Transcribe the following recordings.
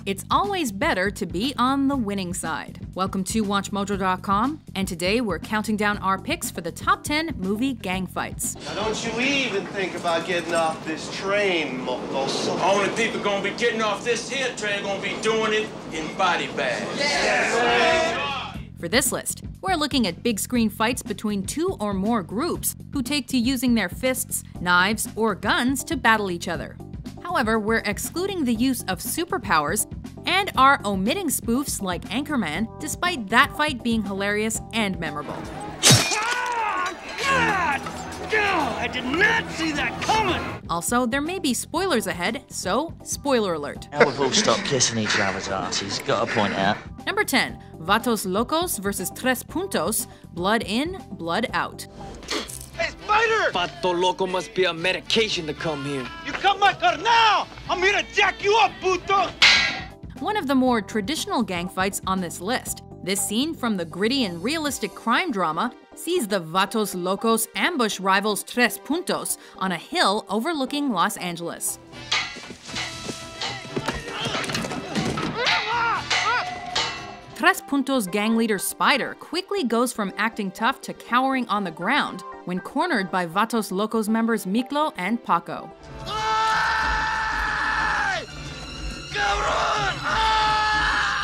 it's always better to be on the winning side. Welcome to WatchMojo.com, and today we're counting down our picks for the top 10 movie gang fights. Now don't you even think about getting off this train, Locos. Only people gonna be getting off this here train gonna be doing it in body bags. Yes. For this list, we're looking at big screen fights between two or more groups who take to using their fists, knives, or guns to battle each other. However, we're excluding the use of superpowers and are omitting spoofs like Anchorman, despite that fight being hilarious and memorable. God! I did not see that coming! Also, there may be spoilers ahead, so spoiler alert. Now we've all stopped kissing each other's asses. Got to point out. Number 10. Vatos Locos versus Tres Puntos, Blood In, Blood Out. Hey, Spider! Vato Loco must be on medication to come here. You come my car now! I'm here to jack you up, puto! One of the more traditional gang fights on this list. This scene from the gritty and realistic crime drama sees the Vatos Locos ambush rivals Tres Puntos on a hill overlooking Los Angeles. Tres Puntos gang leader Spider quickly goes from acting tough to cowering on the ground when cornered by Vatos Locos members Miklo and Paco.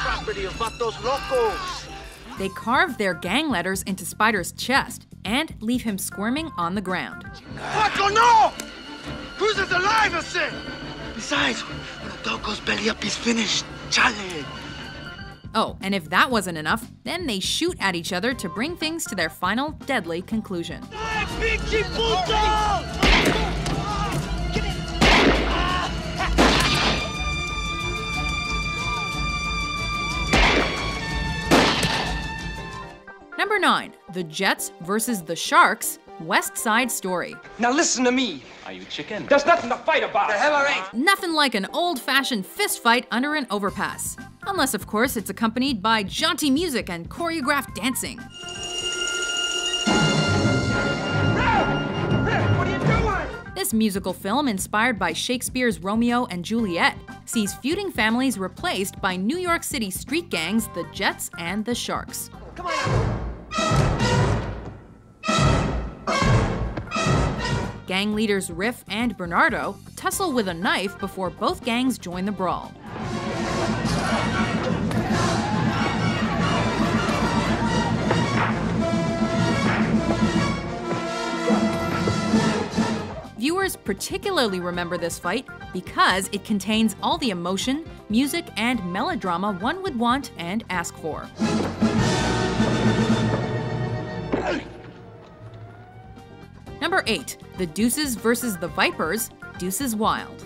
Property of Vatos Locos! They carve their gang letters into Spider's chest and leave him squirming on the ground. Paco, no! Cruz is alive, I said! Besides, when the dog goes belly up, he's finished. Chale! Oh, and if that wasn't enough, then they shoot at each other to bring things to their final deadly conclusion. Number 9. The Jets versus the Sharks, West Side Story. Now listen to me. Are you chicken? There's nothing to fight about. The hell I ain't. Nothing like an old-fashioned fist fight under an overpass. Unless, of course, it's accompanied by jaunty music and choreographed dancing. What are you doing? This musical film, inspired by Shakespeare's Romeo and Juliet, sees feuding families replaced by New York City street gangs, the Jets and the Sharks. Come on. Gang leaders Riff and Bernardo tussle with a knife before both gangs join the brawl. Viewers particularly remember this fight because it contains all the emotion, music, and melodrama one would want and ask for. Number 8. The Deuces versus the Vipers, Deuces Wild.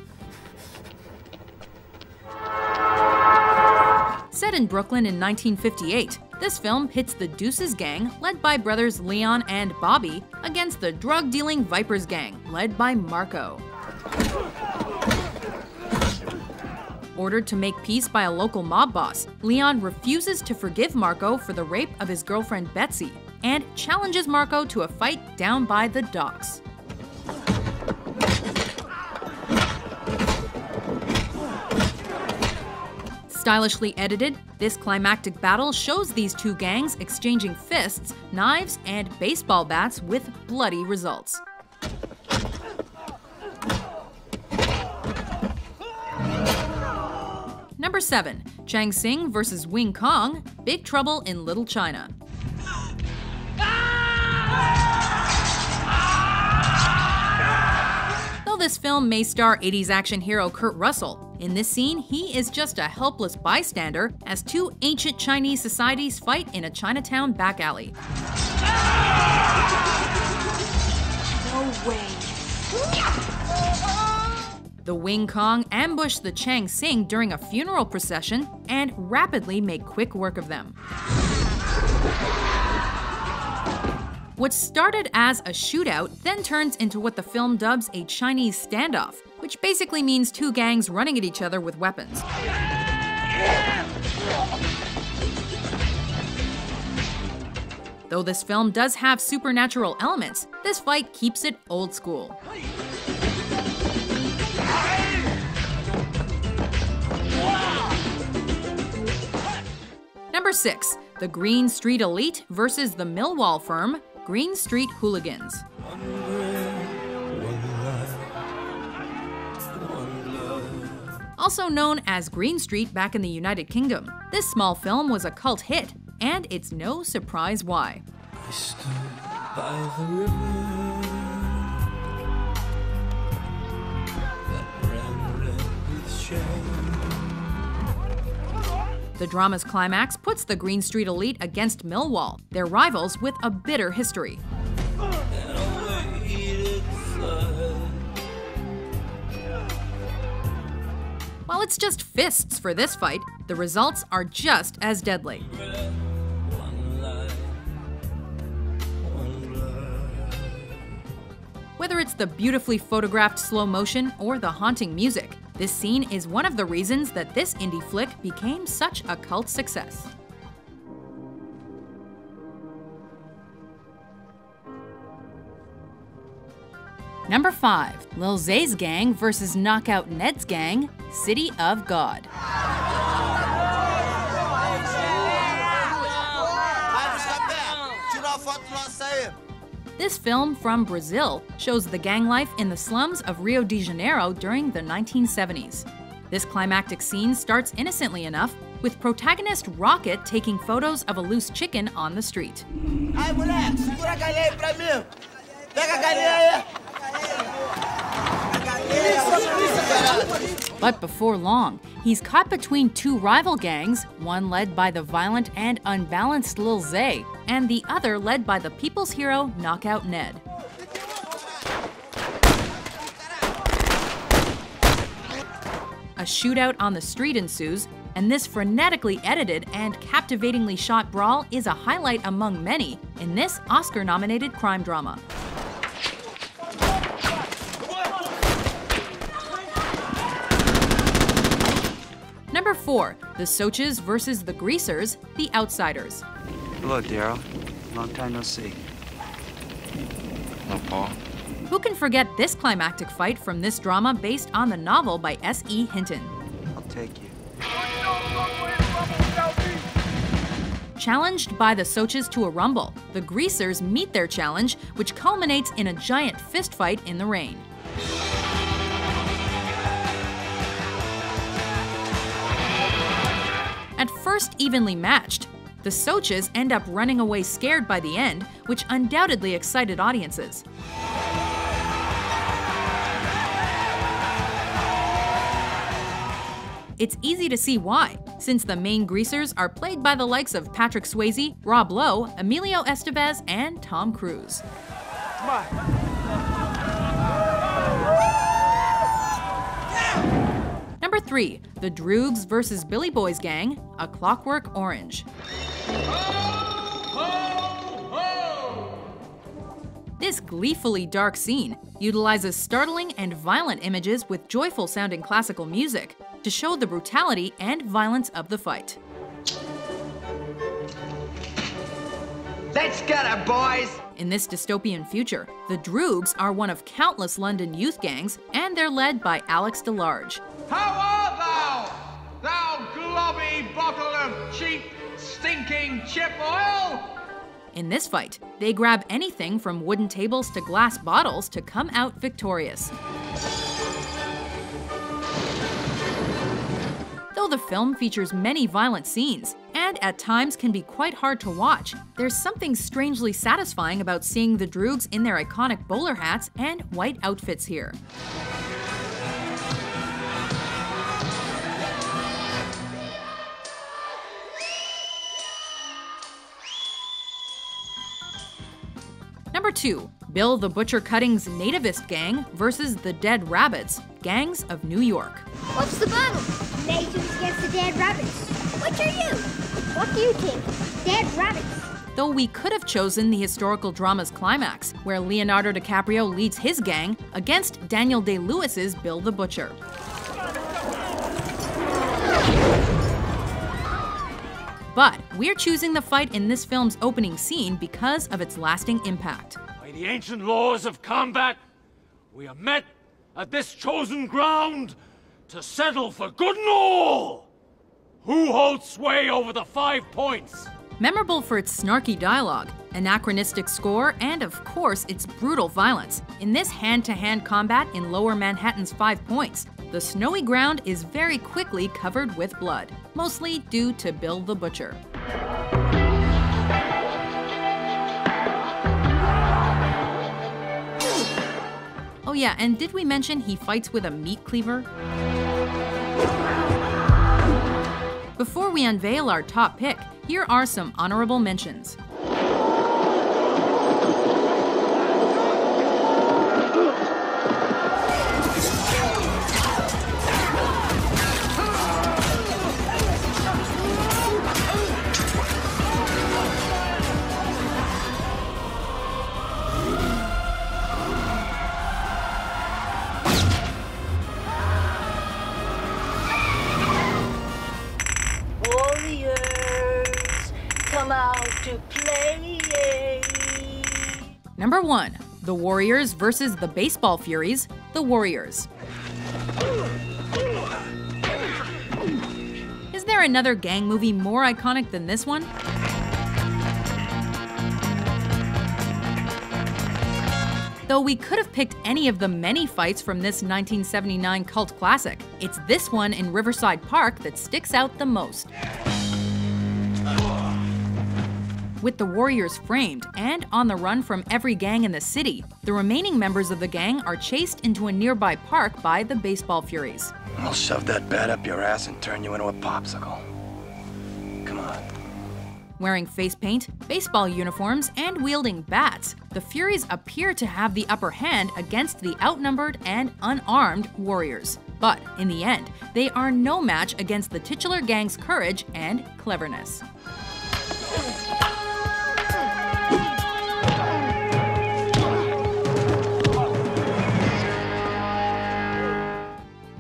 Set in Brooklyn in 1958, this film pits the Deuces gang, led by brothers Leon and Bobby, against the drug-dealing Vipers gang, led by Marco. Ordered to make peace by a local mob boss, Leon refuses to forgive Marco for the rape of his girlfriend Betsy, and challenges Marco to a fight down by the docks. Stylishly edited, this climactic battle shows these two gangs exchanging fists, knives, and baseball bats with bloody results. Number 7. Chang versus Wing Kong, Big Trouble in Little China. Though this film may star 80s action hero Kurt Russell, in this scene he is just a helpless bystander as two ancient Chinese societies fight in a Chinatown back alley. No way. The Wing Kong ambush the Chang during a funeral procession and rapidly make quick work of them. What started as a shootout then turns into what the film dubs a Chinese standoff, which basically means two gangs running at each other with weapons. Though this film does have supernatural elements, this fight keeps it old school. Number 6. The Green Street Elite versus the Millwall firm, Green Street Hooligans. Also known as Green Street back in the United Kingdom, this small film was a cult hit, and it's no surprise why. I stood by the river that ran red with shame. The drama's climax puts the Green Street Elite against Millwall, their rivals with a bitter history. While it's just fists for this fight, the results are just as deadly. Whether it's the beautifully photographed slow motion or the haunting music, this scene is one of the reasons that this indie flick became such a cult success. Number 5. Lil Zay's gang versus Knockout Ned's gang, City of God. This film from Brazil shows the gang life in the slums of Rio de Janeiro during the 1970s. This climactic scene starts innocently enough, with protagonist Rocket taking photos of a loose chicken on the street. Ai, moleque, segura a galinha aí pra mim. Pega a galinha aí. But before long, he's caught between two rival gangs, one led by the violent and unbalanced Lil Zay, and the other led by the people's hero, Knockout Ned. A shootout on the street ensues, and this frenetically edited and captivatingly shot brawl is a highlight among many in this Oscar-nominated crime drama. Number 4. The Socs versus the Greasers, the Outsiders. Hello, Daryl. Long time no see. Hello, Paul. Who can forget this climactic fight from this drama based on the novel by S.E. Hinton? I'll take you. Challenged by the Socs to a rumble, the Greasers meet their challenge, which culminates in a giant fistfight in the rain. At first evenly matched, the Socs end up running away scared by the end, which undoubtedly excited audiences. It's easy to see why, since the main Greasers are played by the likes of Patrick Swayze, Rob Lowe, Emilio Estevez, and Tom Cruise. Come on. Number 3. The Droogs versus Billyboy's gang, A Clockwork Orange. This gleefully dark scene utilizes startling and violent images with joyful-sounding classical music to show the brutality and violence of the fight. Let's get it, boys! In this dystopian future, the Droogs are one of countless London youth gangs, and they're led by Alex DeLarge. How art thou, thou globby bottle of cheap, stinking chip oil? In this fight, they grab anything from wooden tables to glass bottles to come out victorious. Though the film features many violent scenes, and at times can be quite hard to watch, there's something strangely satisfying about seeing the Droogs in their iconic bowler hats and white outfits here. Number 2. Bill the Butcher Cutting's nativist gang versus the Dead Rabbits, gangs of New York. What's the battle? Natives against the Dead Rabbits. Which are you? What do you think? Dead Rabbits. Though we could have chosen the historical drama's climax, where Leonardo DiCaprio leads his gang against Daniel Day-Lewis's Bill the Butcher. But we're choosing the fight in this film's opening scene because of its lasting impact. By the ancient laws of combat, we are met at this chosen ground to settle for good and all. Who holds sway over the 5 points? Memorable for its snarky dialogue, anachronistic score, and of course its brutal violence. In this hand-to-hand combat in Lower Manhattan's 5 points, the snowy ground is very quickly covered with blood, mostly due to Bill the Butcher. Oh yeah, and did we mention he fights with a meat cleaver? Before we unveil our top pick, here are some honorable mentions. Number 1. The Warriors versus the Baseball Furies, the Warriors. Is there another gang movie more iconic than this one? Though we could have picked any of the many fights from this 1979 cult classic, it's this one in Riverside Park that sticks out the most. With the Warriors framed and on the run from every gang in the city, the remaining members of the gang are chased into a nearby park by the Baseball Furies. I'll shove that bat up your ass and turn you into a popsicle. Come on. Wearing face paint, baseball uniforms, and wielding bats, the Furies appear to have the upper hand against the outnumbered and unarmed Warriors. But in the end, they are no match against the titular gang's courage and cleverness.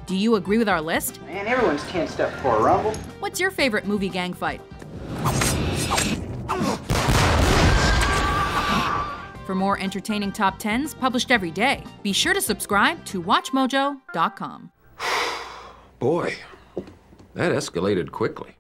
Do you agree with our list? Man, everyone's tensed up for a rumble. What's your favorite movie gang fight? For more entertaining top 10s published every day, be sure to subscribe to WatchMojo.com. Boy, that escalated quickly.